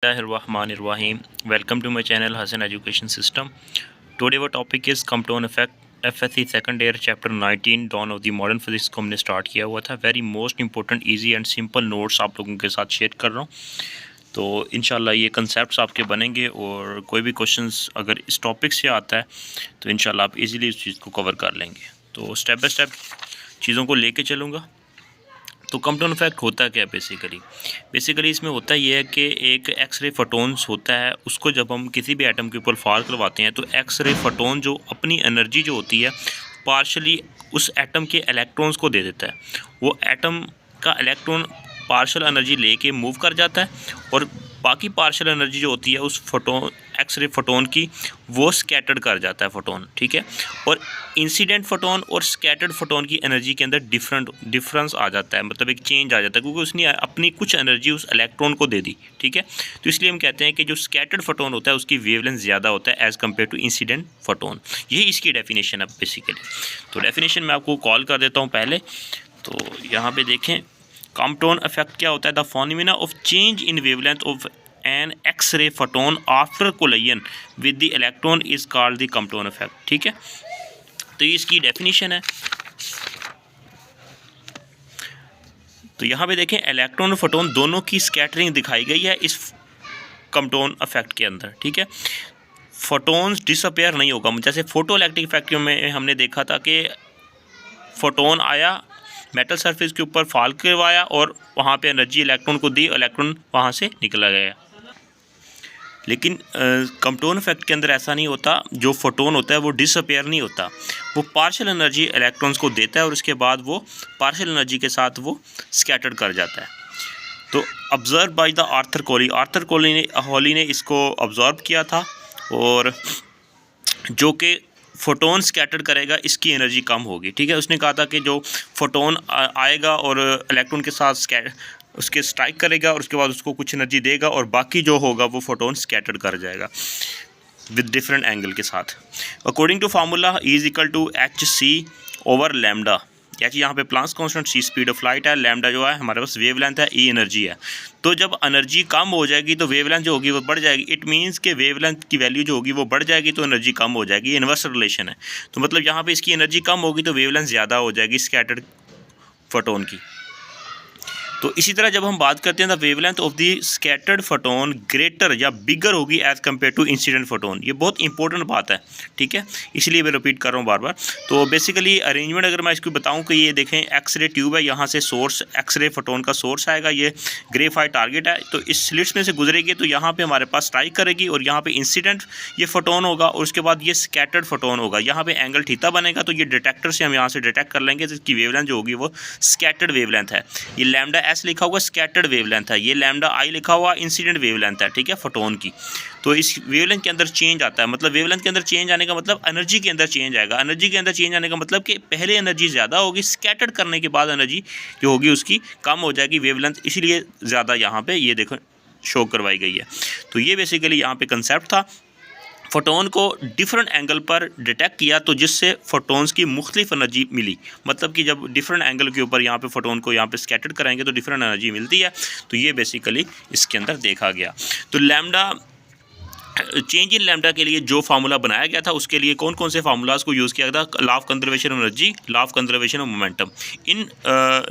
Bismillahirrahmanirrahim. Welcome to my channel Hasan Education System. Today our topic is Compton effect FSC second year chapter 19 dawn of the modern physics को हमने start किया हुआ था. Very most important easy and simple notes आप लोगों के साथ share कर रहा हूँ. तो इंशाल्लाह ये कंसेप्ट्स आपके बनेंगे और कोई भी क्वेश्चंस अगर इस टॉपिक से आता है तो इंशाल्लाह आप इजीली इस चीज़ को कवर कर लेंगे. तो स्टेप बाय स्टेप चीज़ों को लेके चलूँगा. तो कंपाउंड इफेक्ट होता क्या है बेसिकली इसमें होता ये है कि एक एक्सरे फोटोन्स होता है, उसको जब हम किसी भी एटम के ऊपर फार करवाते हैं तो एक्सरे फोटोन जो अपनी एनर्जी जो होती है पार्शली उस एटम के इलेक्ट्रॉन्स को दे देता है. वो एटम का इलेक्ट्रॉन पार्शल एनर्जी लेके मूव कर जाता है और बाकी पार्शल एनर्जी जो होती है उस फोटोन एक्सरे फोटोन की वो स्कैटर्ड कर जाता है फोटोन. ठीक है. और इंसिडेंट फोटोन और स्कैटर्ड फोटोन की एनर्जी के अंदर डिफरेंस आ जाता है, मतलब एक चेंज आ जाता है क्योंकि उसने अपनी कुछ एनर्जी उस इलेक्ट्रॉन को दे दी. ठीक है. तो इसलिए हम कहते हैं कि जो स्कैटर्ड फोटोन होता है उसकी वेवलेंथ ज़्यादा होता है as compared to incident photon. यही इसकी डेफिनेशन है बेसिकली. तो डेफिनेशन मैं आपको कॉल कर देता हूँ पहले. तो यहाँ पर देखें कंपाउंड इफेक्ट क्या होता है. The phenomena of change in wavelength of an X-ray photon after collision with the electron is called the compound effect. ठीक है. तो ये इसकी डेफिनेशन है. तो यहाँ पे देखें इलेक्ट्रॉन और फोटोन दोनों की स्कैटरिंग दिखाई गई है इस कंपाउंड इफेक्ट के अंदर. ठीक है. फोटोन्स डिसअपेयर नहीं होगा. जैसे फोटो इलेक्ट्रिक इफेक्ट में हमने देखा था कि फोटोन आया मेटल सरफेस के ऊपर फॉल करवाया और वहाँ पे एनर्जी इलेक्ट्रॉन को दी, इलेक्ट्रॉन वहाँ से निकला गया. लेकिन कंपाउंड इफेक्ट के अंदर ऐसा नहीं होता. जो फोटोन होता है वो डिसअपेयर नहीं होता, वो पार्शियल एनर्जी इलेक्ट्रॉन्स को देता है और उसके बाद वो पार्शियल एनर्जी के साथ वो स्कैटर्ड कर जाता है. तो observe by the Arthur Kohli ने इसको ऑब्जर्व किया था और जो कि फोटोन स्कैटर करेगा इसकी एनर्जी कम होगी. ठीक है. उसने कहा था कि जो फोटोन आएगा और इलेक्ट्रॉन के साथ उसके स्ट्राइक करेगा और उसके बाद उसको कुछ एनर्जी देगा और बाकी जो होगा वो फोटोन स्कैटर कर जाएगा विद डिफरेंट एंगल के साथ. According to formula is equal to HC over lambda. यानी यहाँ पे Planck's constant C speed of light है, लैम्डा जो है हमारे पास वेवलेंथ है, E एनर्जी है. तो जब एनर्जी कम हो जाएगी तो वेवलेंथ जो होगी वो बढ़ जाएगी. इट मीन्स कि वेवलेंथ की वैल्यू जो होगी वो बढ़ जाएगी तो एनर्जी कम हो जाएगी. ये इन्वर्स रिलेशन है. तो मतलब यहाँ पे इसकी एनर्जी कम होगी तो वेवलेंथ ज़्यादा हो जाएगी स्कैटर्ड फोटोन की. तो इसी तरह जब हम बात करते हैं the wavelength of the scattered photon greater या बिगर होगी as compared to incident photon. ये बहुत इंपॉर्टेंट बात है. ठीक है. इसलिए मैं रिपीट कर रहा हूँ बार बार. तो बेसिकली अरेंजमेंट अगर मैं इसको बताऊँ कि ये देखें एक्सरे ट्यूब है, यहाँ से सोर्स एक्सरे फोटोन का सोर्स आएगा, ये ग्रेफाइट टारगेट है. तो इस स्लिट्स में से गुजरेगी तो यहाँ पर हमारे पास स्ट्राइक करेगी और यहाँ पर इंसिडेंट ये फोटोन होगा और उसके बाद ये स्कैटर्ड फोटोन होगा. यहाँ पर एंगल थीटा बनेगा तो ये डिटेक्टर से हम यहाँ से डिटेक्ट कर लेंगे जिसकी वेवलेंथ जो होगी वो स्कैटर्ड वेवलेंथ है. ये लैम्डा S लिखा हुआ स्कैटर्ड वेवलेंथ है, ये लैम्डा I लिखा हुआ इंसिडेंट वेवलेंथ है. ठीक है. फोटोन की. तो इस वेवलेंथ के अंदर चेंज आता है, मतलब वेवलेंथ के अंदर चेंज आने का मतलब एनर्जी के अंदर चेंज आएगा. एनर्जी के अंदर चेंज आने का मतलब कि पहले एनर्जी ज़्यादा होगी, स्कैटर्ड करने के बाद एनर्जी जो होगी उसकी कम हो जाएगी वेवलेंथ, इसीलिए ज़्यादा यहाँ पे ये देखो शो करवाई गई है. तो ये बेसिकली यहाँ पे कंसेप्ट था. फोटोन को डिफरेंट एंगल पर डिटेक्ट किया तो जिससे फोटोन्स की मुख्तलिफ एनर्जी मिली. मतलब कि जब डिफरेंट एंगल के ऊपर यहाँ पे फोटोन को यहाँ पे स्कैटर्ड कराएंगे तो डिफरेंट एनर्जी मिलती है. तो ये बेसिकली इसके अंदर देखा गया. तो लैम्डा चेंज इन लैम्डा के लिए जो फार्मूला बनाया गया था उसके लिए कौन कौन से फार्मूलाज को यूज़ किया गया था. Law of conservation of energy, law of conservation of momentum. इन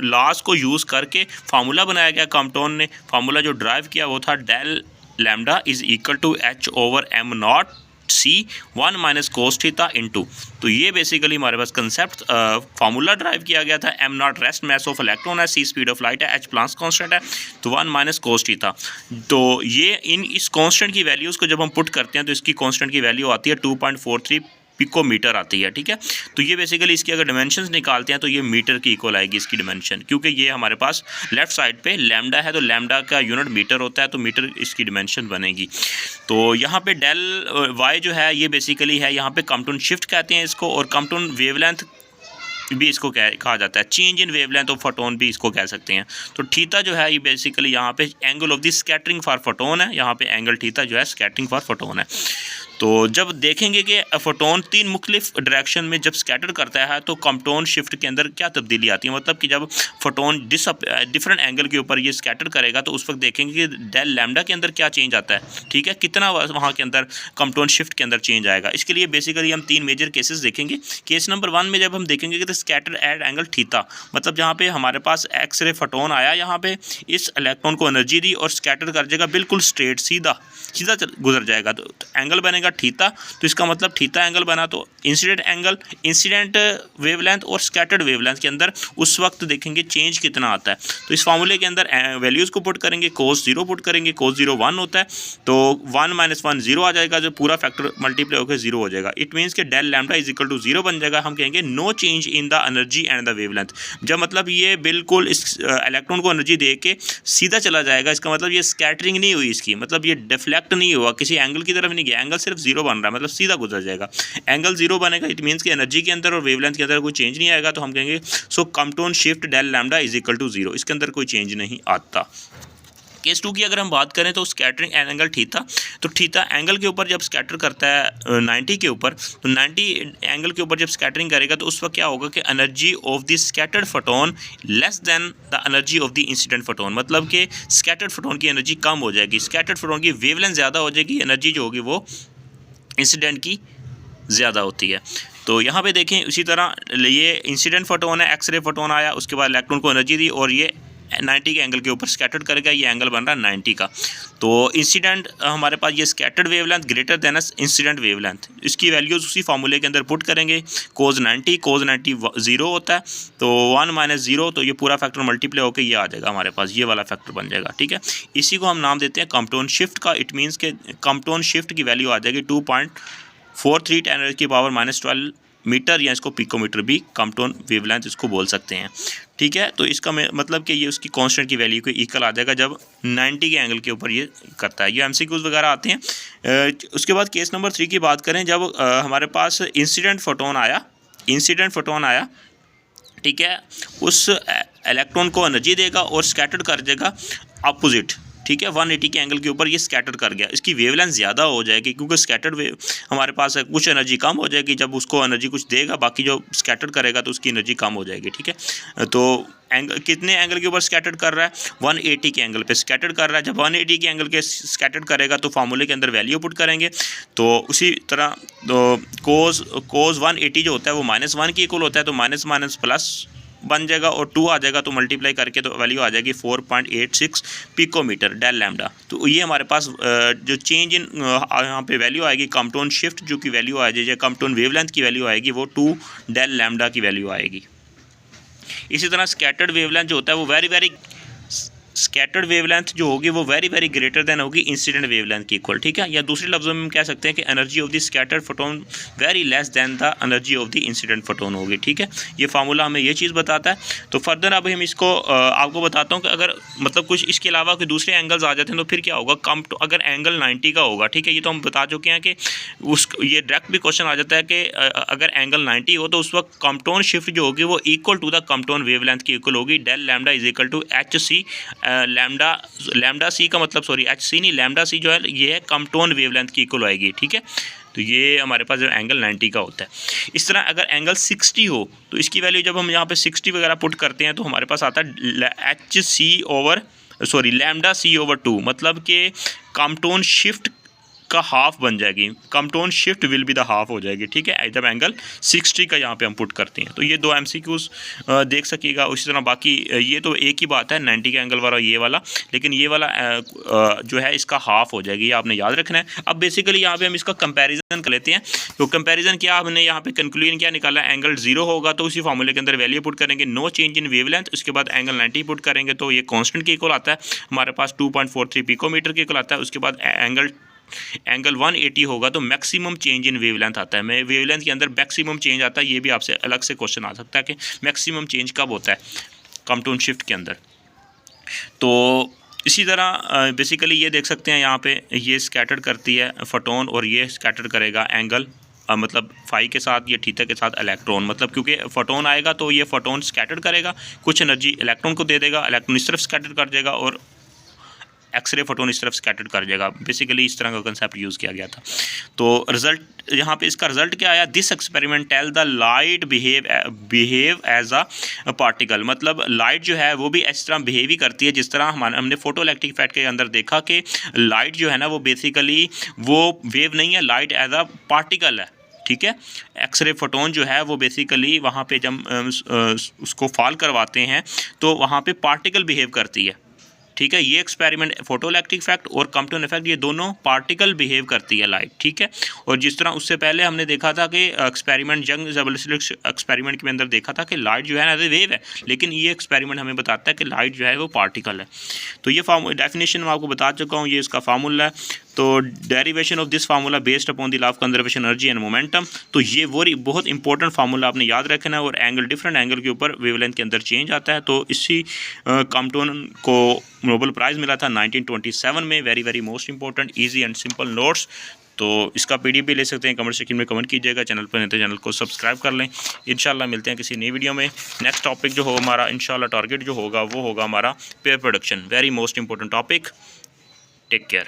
लॉज को यूज़ करके फार्मूला बनाया गया. कंपाउंड ने फार्मूला जो ड्राइव किया वो था del lambda is equal to H over M naught C 1 minus cos theta into. तो ये बेसिकली हमारे पास कंसेप्ट फार्मूला ड्राइव किया गया था. M not rest mass of electron है, C स्पीड ऑफ लाइट है, H प्लांक्स कांस्टेंट है, तो 1 माइनस कोस थीटा. तो ये इस कांस्टेंट की वैल्यूज़ को जब हम पुट करते हैं तो इसकी कांस्टेंट की वैल्यू आती है 2.43 पिकोमीटर आती है. ठीक है. तो ये बेसिकली इसकी अगर डिमेंशंस निकालते हैं तो ये मीटर की इक्वल आएगी इसकी डिमेंशन, क्योंकि ये हमारे पास लेफ्ट साइड पे लैम्डा है तो लैम्डा का यूनिट मीटर होता है तो मीटर इसकी डिमेंशन बनेगी. तो यहाँ पे डेल वाई जो है ये बेसिकली है यहाँ पे कंपाउंड शिफ्ट कहते हैं इसको, और कंपाउंड वेवलेंथ भी इसको कहा जाता है. Change in wavelength of photon भी इसको कह सकते हैं. तो थीटा जो है ये बेसिकली यहाँ पे angle of the scattering for photon है. यहाँ पे एंगल थीटा जो है स्कैटरिंग फॉर फोटोन है. तो जब देखेंगे कि फोटोन 3 मुख्तलिफ डायरेक्शन में जब स्कैटर करता है तो कंपाउंड शिफ्ट के अंदर क्या तब्दीली आती है, मतलब कि जब फोटोन डिफरेंट एंगल के ऊपर ये स्कैटर करेगा तो उस वक्त देखेंगे कि डेल लैम्डा के अंदर क्या चेंज आता है, ठीक है, कितना वहाँ के अंदर कंपाउंड शिफ्ट के अंदर चेंज आएगा। इसके लिए बेसिकली हम 3 मेजर केसेस देखेंगे। केस नंबर 1 में जब हम देखेंगे कि स्कैटर एट एंगल थीटा, मतलब जहाँ पे हमारे पास एक्सरे फोटोन आया, यहाँ पे इस इलेक्ट्रॉन को एनर्जी दी और स्कैटर कर जाएगा बिल्कुल स्ट्रेट, सीधा गुजर जाएगा, तो एंगल बनेगा थीटा। तो इसका मतलब थीटा एंगल बना, तो इंसिडेंट वेवलेंथ और स्कैटर्ड वेवलेंथ के अंदर उस वक्त देखेंगे चेंज कितना आता है। तो इस फार्मूले के अंदर वैल्यूज़ को पुट करेंगे, cos 0 पुट करेंगे, cos 0 1 होता है, तो 1 - 1 0 आ जाएगा, जो पूरा फैक्टर मल्टीप्लाई होकर 0 हो जाएगा। इट मीन्स कि del lambda is equal to 0 बन जाएगा। हम कहेंगे no change in the energy and the wavelength, जब मतलब ये बिल्कुल इस इलेक्ट्रॉन को एनर्जी दे के सीधा चला जाएगा, इसका मतलब ये स्कैटरिंग नहीं हुई इसकी, मतलब ये डिफ्लेक्ट नहीं हुआ, किसी एंगल की तरफ नहीं गया, एंगल सिर्फ 0 बन रहा है, मतलब सीधा गुजर जाएगा। एंगल 0 बनेगा, इट मीन्स कि एनर्जी के अंदर और वेवलेंथ के अंदर कोई चेंज नहीं आएगा। तो हम कहेंगे so compound shift del lambda is equal to 0, इसके अंदर कोई चेंज नहीं आता। केस 2 की अगर हम बात करें तो स्कैटरिंग एंगल थीटा, तो थीटा एंगल के ऊपर जब स्कैटर करता है 90 के ऊपर, तो 90 एंगल के ऊपर जब स्कैटरिंग करेगा तो उस वक्त क्या होगा कि energy of the scattered photon less than the energy of the incident photon, मतलब कि स्कैटर्ड फोटोन की एनर्जी कम हो जाएगी, स्कैटर्ड फोटोन की वेवलेंथ ज़्यादा हो जाएगी, एनर्जी जो होगी वो इंसिडेंट की ज़्यादा होती है। तो यहाँ पे देखें इसी तरह ये इंसिडेंट फोटोन है, एक्सरे फोटोन आया, उसके बाद इलेक्ट्रॉन को एनर्जी दी और ये 90 के एंगल के ऊपर स्कैटर्ड करेगा, ये एंगल बन रहा है 90 का। तो इंसिडेंट हमारे पास ये scattered wavelength greater than incident wavelength, इसकी वैल्यूज़ उसी फार्मूले के अंदर पुट करेंगे। cos 90 0 होता है, तो 1 - 0, तो ये पूरा फैक्टर मल्टीप्लाई होकर ये आ जाएगा हमारे पास, ये वाला फैक्टर बन जाएगा, ठीक है। इसी को हम नाम देते हैं कंपाउंड शिफ्ट का। इट मीन्स के कंपाउंड शिफ्ट की वैल्यू आ जाएगी 2.43 10⁻12 मीटर, या इसको पिकोमीटर भी कंपाउंड वेवलेंथ इसको बोल सकते हैं, ठीक है। तो इसका मतलब कि ये उसकी कांस्टेंट की वैल्यू को इक्वल आ जाएगा जब 90 के एंगल के ऊपर ये करता है। ये एमसीक्यूज वगैरह आते हैं। उसके बाद केस नंबर 3 की बात करें, जब हमारे पास इंसिडेंट फोटोन आया, ठीक है, उस इलेक्ट्रॉन को एनर्जी देगा और स्कैटर्ड कर देगा अपोजिट, ठीक है, 180 के एंगल के ऊपर ये स्कैटर कर गया, इसकी वेवलेंथ ज़्यादा हो जाएगी क्योंकि स्कैटर्ड वेव हमारे पास है, कुछ एनर्जी कम हो जाएगी, जब उसको एनर्जी कुछ देगा बाकी जो स्कैटर करेगा तो उसकी एनर्जी कम हो जाएगी, ठीक है। तो कितने एंगल के ऊपर स्कैटर कर रहा है, 180 के एंगल पे स्कैटर कर रहा है। जब 180 के एंगल के स्कैटर करेगा तो फार्मूले के अंदर वैल्यू पुट करेंगे, तो उसी तरह तो कोस 180 जो होता है वो -1 के इक्वल होता है, तो माइनस प्लस बन जाएगा और 2 आ जाएगा, तो मल्टीप्लाई करके तो वैल्यू आ जाएगी 4.86 पिकोमीटर डेल लैम्डा। तो ये हमारे पास जो चेंज इन यहाँ पे वैल्यू आएगी कंपाउंड शिफ्ट जो की वैल्यू आ जाएगी, कंपाउंड वेवलेंथ की वैल्यू आएगी वो 2 डेल लैम्डा की वैल्यू आएगी। इसी तरह स्कैटर्ड वेवलेंथ जो होता है वो स्कैटर्ड वेवलेंथ जो होगी वो वेरी ग्रेटर देन होगी इंसिडेंट वेवलेंथ की इक्वल, ठीक है। या दूसरे लफ्ज़ों में हम कह सकते हैं कि energy of the scattered photon very less than the energy of the incident photon होगी, ठीक है। ये फार्मूला हमें ये चीज़ बताता है। तो फर्दर अब हम इसको आपको बताता हूँ कि अगर मतलब कुछ इसके अलावा कोई दूसरे एंगल्स आ जाते हैं तो फिर क्या होगा, अगर एंगल 90 का होगा, ठीक है, ये तो हम बता चुके हैं कि ये डायरेक्ट भी क्वेश्चन आ जाता है कि अगर एंगल 90 हो तो उस वक्त कंपाउंड शिफ्ट जो होगी वो equal to the compound wavelength की इक्वल होगी। Del lambda is equal to HC, lambda C का मतलब HC नहीं, लैम्डा सी जो है ये है कंपाउंड वेवलेंथ की इक्वल आएगी, ठीक है। तो ये हमारे पास जो एंगल 90 का होता है। इस तरह अगर एंगल 60 हो तो इसकी वैल्यू जब हम यहाँ पे 60 वगैरह पुट करते हैं तो हमारे पास आता है लैम्डा C ओवर 2, मतलब कि कंपाउंड शिफ्ट का हाफ बन जाएगी, compound shift will be the half हो जाएगी, ठीक है, जब एंगल 60 का यहाँ पे हम पुट करते हैं। तो ये 2 MCQs देख सकिएगा। उसी तरह बाकी ये तो एक ही बात है 90 का एंगल वाला ये वाला, लेकिन ये वाला जो है इसका हाफ हो जाएगी, ये आपने याद रखना है। अब बेसिकली यहाँ पे हम इसका कंपैरिजन कर लेते हैं। तो कंपैरिजन क्या हमने यहाँ पे कंक्लूजन क्या निकाला, एंगल 0 होगा तो उसी फार्मूले के अंदर वैल्यू पुट करेंगे, नो चेंज इन वेवलेंथ, उसके बाद एंगल 90 पुट करेंगे तो ये कांस्टेंट के इक्वल आता है, हमारे पास 2.43 पिकोमीटर के इक्वल आता है। उसके बाद एंगल 180 होगा तो मैक्सिमम चेंज इन वेवलेंथ आता है, वेवलेंथ के अंदर मैक्सिमम चेंज आता है। ये भी आपसे अलग से क्वेश्चन आ सकता है कि मैक्सिमम चेंज कब होता है कंपाउंड शिफ्ट के अंदर। तो इसी तरह बेसिकली ये देख सकते हैं यहाँ पे ये स्कैटर्ड करती है फोटोन और ये स्कैटर करेगा एंगल मतलब फाई के साथ, ये थीटा के साथ इलेक्ट्रॉन, मतलब क्योंकि फोटोन आएगा तो ये फोटोन स्कैटर करेगा, कुछ एनर्जी इलेक्ट्रॉन को दे देगा, इलेक्ट्रॉन इस तरफ स्कैटर कर देगा और एक्सरे फोटोन इस तरफ स्कैटर्ड कर जाएगा। बेसिकली इस तरह का कंसेप्ट यूज़ किया गया था। तो रिजल्ट यहाँ पे इसका रिजल्ट क्या आया, this experiment tell the light behave as a particle, मतलब लाइट जो है वो भी इस तरह बिहेव ही करती है जिस तरह हमने फोटो इलेक्ट्रिक इफेक्ट के अंदर देखा कि लाइट जो है ना वो बेसिकली वो वेव नहीं है, लाइट एज अ पार्टिकल है। ठीक है, एक्सरे फोटोन जो है वो बेसिकली वहाँ पे जब उसको फॉल करवाते हैं तो वहाँ पे पार्टिकल बिहेव करती है। ठीक है, ये एक्सपेरिमेंट फोटो इलेक्ट्रिक इफेक्ट और कम्पटन इफेक्ट ये दोनों पार्टिकल बिहेव करती है लाइट। ठीक है, और जिस तरह उससे पहले हमने देखा था कि एक्सपेरिमेंट यंग ज़बरदस्त एक्सपेरिमेंट के अंदर देखा था कि लाइट जो है ना वेव है, लेकिन ये एक्सपेरिमेंट हमें बताता है कि लाइट जो है वो पार्टिकल है। तो ये डेफिनेशन मैं आपको बता चुका हूँ, ये इसका फार्मूला है। तो derivation of this formula based upon the law of conservation energy and momentum, तो ये वो बहुत इंपॉर्टेंट फार्मूला आपने याद रखना है। और एंगल डिफरेंट एंगल के ऊपर वेवलेंथ के अंदर चेंज आता है। तो इसी कम्पटन को नोबेल प्राइज़ मिला था 1927 में। Very very most important easy and simple notes. तो इसका PDF भी ले सकते हैं, कमेंट सेक्शन में कमेंट कीजिएगा। चैनल पर नहीं तो चैनल को सब्सक्राइब कर लें। इंशाल्लाह मिलते हैं किसी नई वीडियो में। नेक्स्ट टॉपिक जो होगा हमारा इंशाल्लाह टारगेट जो होगा वो होगा हमारा pair production, very most important topic. Take care.